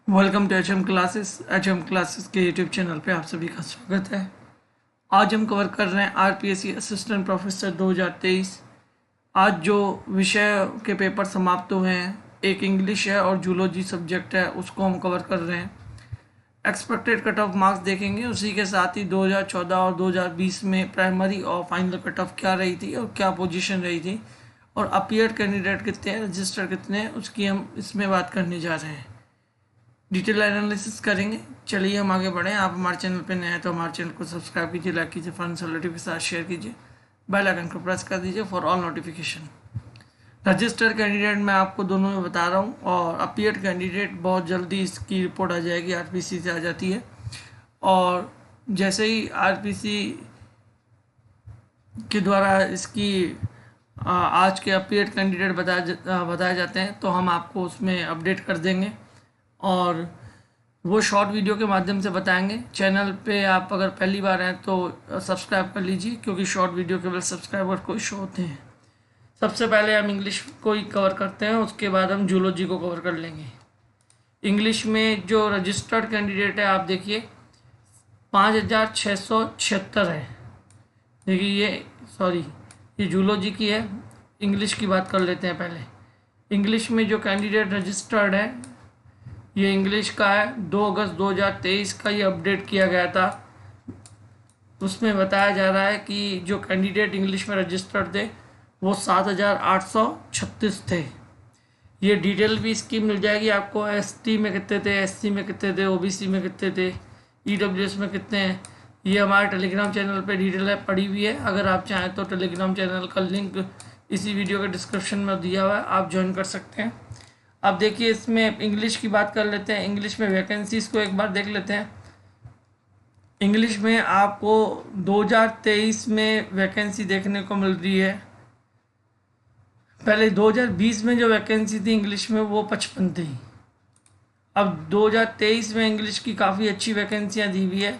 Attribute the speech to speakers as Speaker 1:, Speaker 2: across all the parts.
Speaker 1: Welcome to H M classes के YouTube channel पे आप सभी का स्वागत है। आज हम कवर कर रहे हैं आरपीएससी असिस्टेंट प्रोफेसर 2023। आज जो विषय के पेपर समाप्त हुए हैं, एक इंग्लिश है और जूलॉजी सब्जेक्ट है, उसको हम कवर कर रहे हैं। एक्सपेक्टेड कट ऑफ मार्क्स देखेंगे, उसी के साथ ही 2014 और 2020 में प्राइमरी और फाइनल कट ऑफ क्या रही थी और क्या पोजीशन रही थी, और अपीयर्ड कैंडिडेट कितने हैं, रजिस्टर कितने हैं, उसकी हम इसमें बात करने जा रहे हैं। डिटेल एनालिसिस करेंगे। चलिए हम आगे बढ़ें। आप हमारे चैनल पर नए हैं तो हमारे चैनल को सब्सक्राइब कीजिए, लाइक कीजिए, फ्रेंड्स और रिलेटिव के साथ शेयर कीजिए, बेल आइकन को प्रेस कर दीजिए for all notification. Registered candidate मैं आपको दोनों में बता रहा हूँ, और अपीयर्ड कैंडिडेट बहुत जल्दी इसकी रिपोर्ट आ जाएगी, आरपीसी से आ जाती है। और जैसे ही आरपीसी के द्वारा इसकी आज के अपीयर्ड कैंडिडेट बताए जाते हैं तो हम आपको उसमें अपडेट कर देंगे, और वो शॉर्ट वीडियो के माध्यम से बताएंगे। चैनल पे आप अगर पहली बार हैं तो सब्सक्राइब कर लीजिए, क्योंकि शॉर्ट वीडियो केवल सब्सक्राइबर को ही शो होते हैं। सबसे पहले हम इंग्लिश को ही कवर करते हैं, उसके बाद हम जूलॉजी को कवर कर लेंगे। इंग्लिश में जो रजिस्टर्ड कैंडिडेट है, आप देखिए 5676 है। देखिए ये जूलॉजी की है। इंग्लिश की बात कर लेते हैं पहले। इंग्लिश में जो कैंडिडेट रजिस्टर्ड है, ये इंग्लिश का है। 2 अगस्त 2023 का ये अपडेट किया गया था। उसमें बताया जा रहा है कि जो कैंडिडेट इंग्लिश में रजिस्टर्ड थे वो 7836 थे। ये डिटेल भी इसकी मिल जाएगी आपको। एसटी में कितने थे, एससी में कितने थे, ओबीसी में कितने थे, ईडब्ल्यूएस में कितने हैं, ये हमारे टेलीग्राम चैनल पे डिटेल है, पड़ी हुई है। अगर आप चाहें तो टेलीग्राम चैनल का लिंक इसी वीडियो के डिस्क्रिप्शन में दिया हुआ है, आप ज्वाइन कर सकते हैं। अब देखिए, इसमें इंग्लिश की बात कर लेते हैं। इंग्लिश में वैकेंसीज को एक बार देख लेते हैं। इंग्लिश में आपको 2023 में वैकेंसी देखने को मिल रही है। पहले 2020 में जो वैकेंसी थी इंग्लिश में वो 55 थी। अब 2023 में इंग्लिश की काफ़ी अच्छी वैकेंसियां दी हुई है।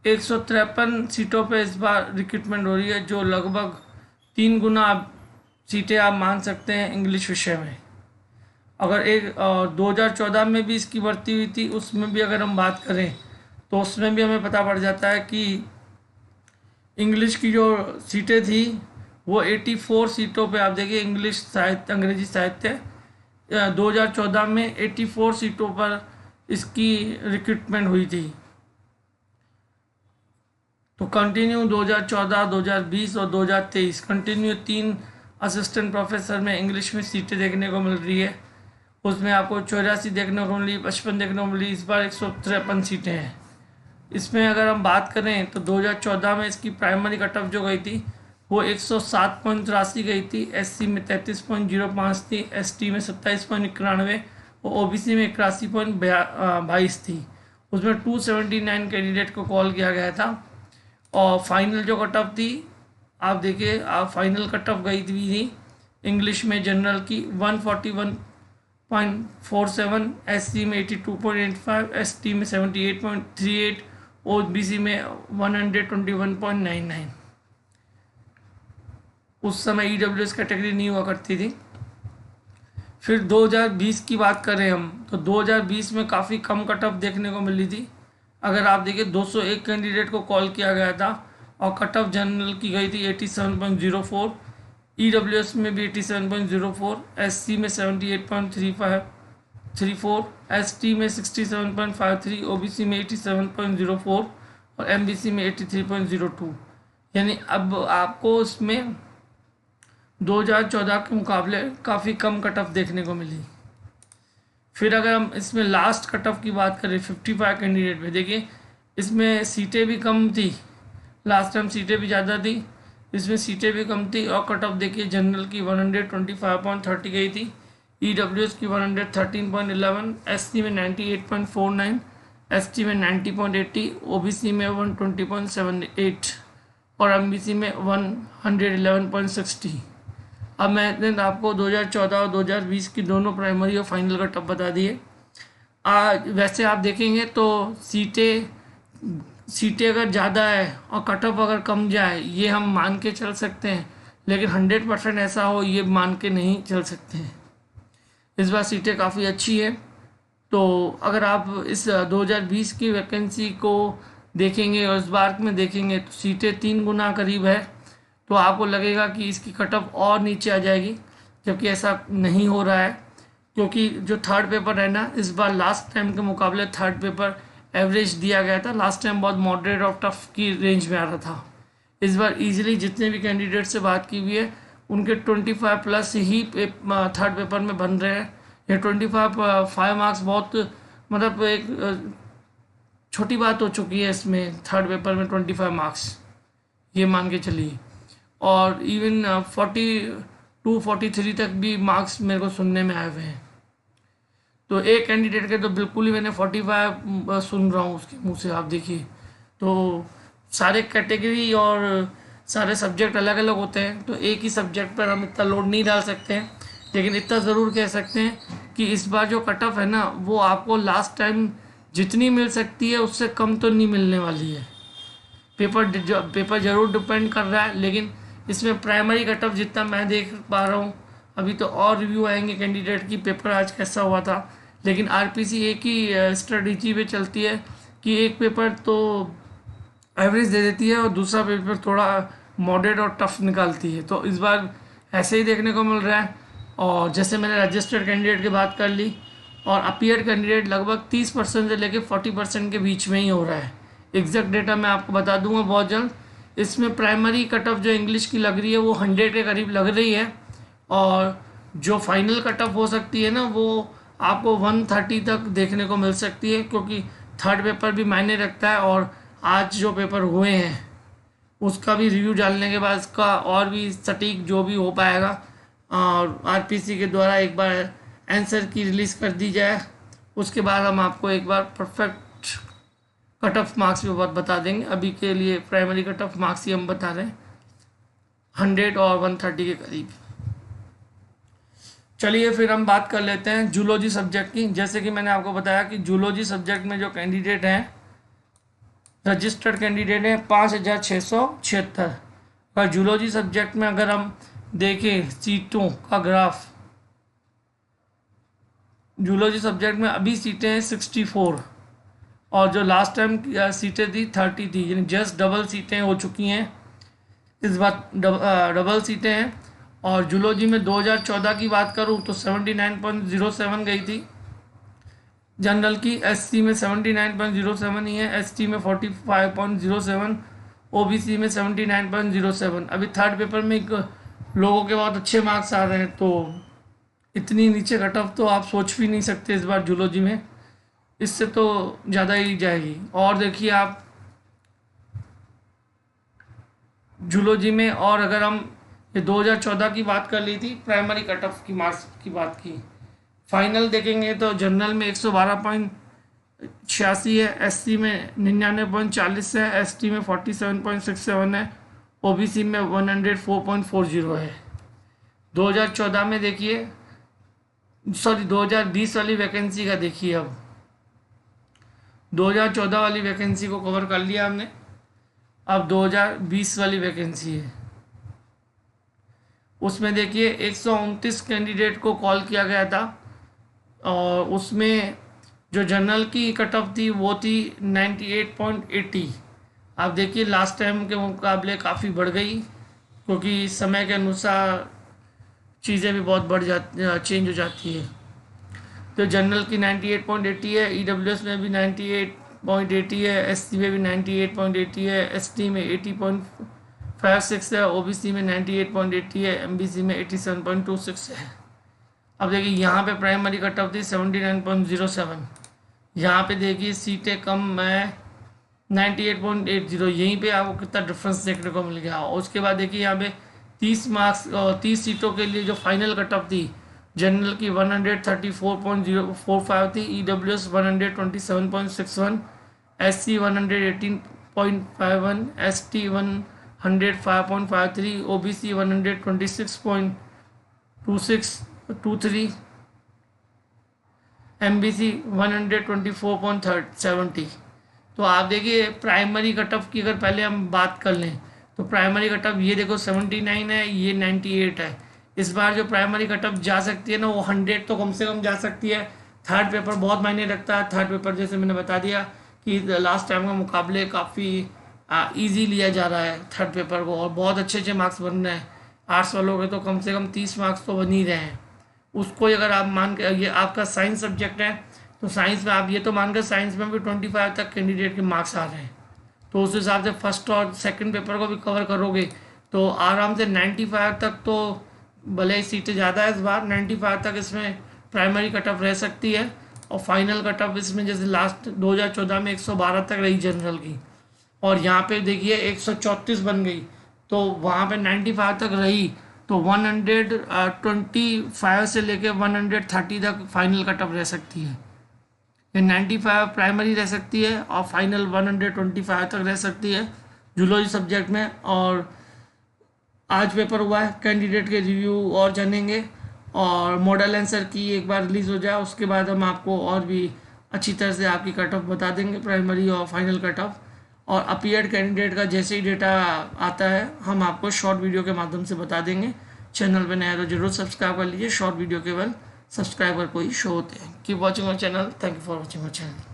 Speaker 1: 153 सीटों पे इस बार रिक्रूटमेंट हो रही है, जो लगभग 3 गुना सीटें आप मान सकते हैं इंग्लिश विषय में। अगर 2014 में भी इसकी भर्ती हुई थी, उसमें भी अगर हम बात करें तो उसमें भी हमें पता पड़ जाता है कि इंग्लिश की जो सीटें थी वो 84 सीटों पे, आप देखिए इंग्लिश साहित्य, अंग्रेजी साहित्य, 2014 में 84 सीटों पर इसकी रिक्रूटमेंट हुई थी। तो कंटिन्यू 2014, 2020 और 2023 कंटिन्यू 3 असिस्टेंट प्रोफेसर में इंग्लिश में सीटें देखने को मिल रही है। उसमें आपको 84 देखने को मिली, 55 देखने को मिली, इस बार 153 सीटें हैं। इसमें अगर हम बात करें तो 2014 में इसकी प्राइमरी कट ऑफ जो गई थी वो 107.83 गई थी, एससी में 33.05 थी, एसटी में 27.91 और ओबीसी में 81.22 थी। उसमें 279 कैंडिडेट को कॉल किया गया था। और फाइनल जो कट ऑफ थी, आप देखिए, फाइनल कट ऑफ गई थी इंग्लिश में जनरल की 141.47, एससी में 82.85, एसटी में 78.38, ओबीसी में 121.99। उस समय ईडब्ल्यूएस कैटेगरी नहीं हुआ करती थी। फिर 2020 की बात करें हम तो 2020 में काफ़ी कम कट ऑफ देखने को मिली थी। अगर आप देखिए 201 कैंडिडेट को कॉल किया गया था और कट ऑफ जनरल की गई थी 87.04, ईडब्ल्यूएस में भी 87.04, एससी में 78.34, एसटी में 67.53, ओबीसी में 87.04 और एमबीसी में 83.02। यानी अब आपको इसमें 2014 के मुकाबले काफ़ी कम कट ऑफ देखने को मिली। फिर अगर हम इसमें लास्ट कट ऑफ की बात करें 55 कैंडिडेट में, देखिए इसमें सीटें भी कम थी, लास्ट टाइम सीटें भी ज़्यादा थी, इसमें सीटें भी कम थी। और कट ऑफ देखिए, जनरल की 125.30 गई थी, ईडब्ल्यूएस की 113.11, एससी में 98.49, एसटी में 90.80, ओबीसी में 120.78 और एमबीसी में 111.60। अब मैंने आपको 2014 और 2020 की दोनों प्राइमरी और फाइनल कट ऑफ बता दिए। वैसे आप देखेंगे तो सीटें अगर ज़्यादा है और कट ऑफ अगर कम जाए, ये हम मान के चल सकते हैं, लेकिन 100% ऐसा हो ये मान के नहीं चल सकते हैं। इस बार सीटें काफ़ी अच्छी है। तो अगर आप इस 2020 की वैकेंसी को देखेंगे और इस बार में देखेंगे तो सीटें 3 गुना करीब है, तो आपको लगेगा कि इसकी कट ऑफ और नीचे आ जाएगी, जबकि ऐसा नहीं हो रहा है। क्योंकि जो थर्ड पेपर है ना, इस बार लास्ट टाइम के मुकाबले थर्ड पेपर एवरेज दिया गया था। लास्ट टाइम बहुत मॉडरेट और टफ की रेंज में आ रहा था। इस बार इजीली जितने भी कैंडिडेट से बात की हुई है उनके 25 प्लस ही थर्ड पेपर में बन रहे हैं। ये 25 मार्क्स बहुत मतलब एक छोटी बात हो चुकी है इसमें, थर्ड पेपर में 25 मार्क्स, ये मान के चलिए। और इवन 42-43 तक भी मार्क्स मेरे को सुनने में आए हुए हैं। तो एक कैंडिडेट के तो बिल्कुल ही मैंने 45 सुन रहा हूँ उसके मुंह से, आप देखिए। तो सारे कैटेगरी और सारे सब्जेक्ट अलग अलग होते हैं, तो एक ही सब्जेक्ट पर हम इतना लोड नहीं डाल सकते हैं। लेकिन इतना ज़रूर कह सकते हैं कि इस बार जो कट ऑफ है ना, वो आपको लास्ट टाइम जितनी मिल सकती है उससे कम तो नहीं मिलने वाली है। पेपर ज़रूर डिपेंड कर रहा है, लेकिन इसमें प्राइमरी कट ऑफ जितना मैं देख पा रहा हूँ, अभी तो और रिव्यू आएंगे कैंडिडेट की पेपर आज कैसा हुआ था। लेकिन आरपीसी एक ही स्ट्रेटजी पे चलती है कि एक पेपर तो एवरेज दे देती है और दूसरा पेपर थोड़ा मॉडरेट और टफ निकालती है। तो इस बार ऐसे ही देखने को मिल रहा है। और जैसे मैंने रजिस्टर्ड कैंडिडेट की बात कर ली, और अपीयर कैंडिडेट लगभग 30% से लेकर 40% के बीच में ही हो रहा है। एग्जैक्ट डेटा मैं आपको बता दूंगा बहुत जल्द। इसमें प्राइमरी कट ऑफ जो इंग्लिश की लग रही है वो 100 के करीब लग रही है, और जो फाइनल कट ऑफ हो सकती है ना, वो आपको 130 तक देखने को मिल सकती है, क्योंकि थर्ड पेपर भी मायने रखता है। और आज जो पेपर हुए हैं उसका भी रिव्यू डालने के बाद इसका और भी सटीक जो भी हो पाएगा, और आरपीसी के द्वारा एक बार आंसर की रिलीज़ कर दी जाए, उसके बाद हम आपको एक बार परफेक्ट कट ऑफ मार्क्स भी बता देंगे। अभी के लिए प्राइमरी कट ऑफ मार्क्स ही हम बता रहे हैं, 100 और 130 के करीब। चलिए फिर हम बात कर लेते हैं जूलॉजी सब्जेक्ट की। जैसे कि मैंने आपको बताया कि जूलॉजी सब्जेक्ट में जो कैंडिडेट हैं, रजिस्टर्ड कैंडिडेट हैं 5676। और जूलॉजी सब्जेक्ट में अगर हम देखें सीटों का ग्राफ, जूलॉजी सब्जेक्ट में अभी सीटें हैं 64, और जो लास्ट टाइम सीटें थी 30 थी, यानी जस्ट डबल सीटें हो चुकी हैं। इस बार डबल सीटें हैं। और जूलॉजी में 2014 की बात करूं तो 79.07 गई थी जनरल की। एससी में 79.07 ही है, एसटी में 45.07, ओबीसी में 79.07। अभी थर्ड पेपर में लोगों के बहुत अच्छे मार्क्स आ रहे हैं, तो इतनी नीचे कट ऑफ तो आप सोच भी नहीं सकते इस बार जूलॉजी में, इससे तो ज़्यादा ही जाएगी। और देखिए आप जूलॉजी में, और अगर हम ये 2014 की बात कर ली थी प्राइमरी कट ऑफ की मार्क्स की बात की, फाइनल देखेंगे तो जनरल में 112.86 है, एससी में 99.40 है, एसटी में 47.67 है, ओबीसी में 104.40 है। 2014 में देखिए, सॉरी 2020 वाली वैकेंसी का देखिए। अब 2014 वाली वैकेंसी को कवर कर लिया हमने, अब 2020 वाली वैकेंसी है। उसमें देखिए 129 कैंडिडेट को कॉल किया गया था, और उसमें जो जनरल की कट ऑफ थी वो थी 98.80। आप देखिए लास्ट टाइम के मुकाबले काफ़ी बढ़ गई, क्योंकि समय के अनुसार चीज़ें भी बहुत चेंज हो जाती है। तो जनरल की 98.80 है, ईडब्ल्यूएस में भी 98.80 है, एससी में भी 98.80 है, एसटी में 80.56 है, ओबीसी में 98.80 है, एमबीसी में 87.26 है। अब देखिए यहाँ पे प्राइमरी कट ऑफ थी 79.07, यहाँ पे देखिए सीटें कम है 98.80, यहीं पे आपको कितना डिफरेंस देखने को मिल गया। और उसके बाद देखिए यहाँ पे 30 सीटों के लिए जो फाइनल कट ऑफ थी, जनरल की 134.045 थी, EWS 127.61, SC 118.51, ST 105.53, OBC 126.23, MBC 124.70। तो आप देखिए प्राइमरी कट ऑफ की अगर पहले हम बात कर लें तो प्राइमरी कट ऑफ ये देखो 79 है, ये 98 है। इस बार जो प्राइमरी कट ऑफ जा सकती है ना वो 100 तो कम से कम जा सकती है। थर्ड पेपर बहुत मायने रखता है। थर्ड पेपर जैसे मैंने बता दिया कि लास्ट टाइम के मुकाबले काफ़ी ईजी लिया जा रहा है थर्ड पेपर को, और बहुत अच्छे अच्छे मार्क्स बन रहे हैं। आर्ट्स वालों के तो कम से कम 30 मार्क्स तो बन ही रहे हैं। उसको अगर आप मान के, ये आपका साइंस सब्जेक्ट है तो साइंस में आप ये तो मानकर साइंस में भी 25 तक कैंडिडेट के मार्क्स आ रहे हैं, तो उस हिसाब से फर्स्ट और सेकंड पेपर को भी कवर करोगे तो आराम से 95 तक, तो भले ही सीटें ज़्यादा है इस बार, 95 तक इसमें प्राइमरी कट ऑफ रह सकती है। और फाइनल कट ऑफ इसमें जैसे लास्ट 2014 में 112 तक रही जनरल की, और यहाँ पे देखिए 134 बन गई, तो वहाँ पे 95 तक रही, तो 125 से लेके 130 तक फाइनल कट ऑफ रह सकती है। ये 95 प्राइमरी रह सकती है और फाइनल 125 तक रह सकती है जूलॉजी सब्जेक्ट में। और आज पेपर हुआ है, कैंडिडेट के रिव्यू और जानेंगे, और मॉडल आंसर की एक बार रिलीज़ हो जाए उसके बाद हम आपको और भी अच्छी तरह से आपकी कट ऑफ बता देंगे, प्राइमरी और फाइनल कट ऑफ। और अपीयर्ड कैंडिडेट का जैसे ही डेटा आता है हम आपको शॉर्ट वीडियो के माध्यम से बता देंगे। चैनल पे नया तो जरूर सब्सक्राइब कर लीजिए, शॉर्ट वीडियो केवल सब्सक्राइबर को ही शो होते हैं। Keep watching our channel, thank you for watching our channel.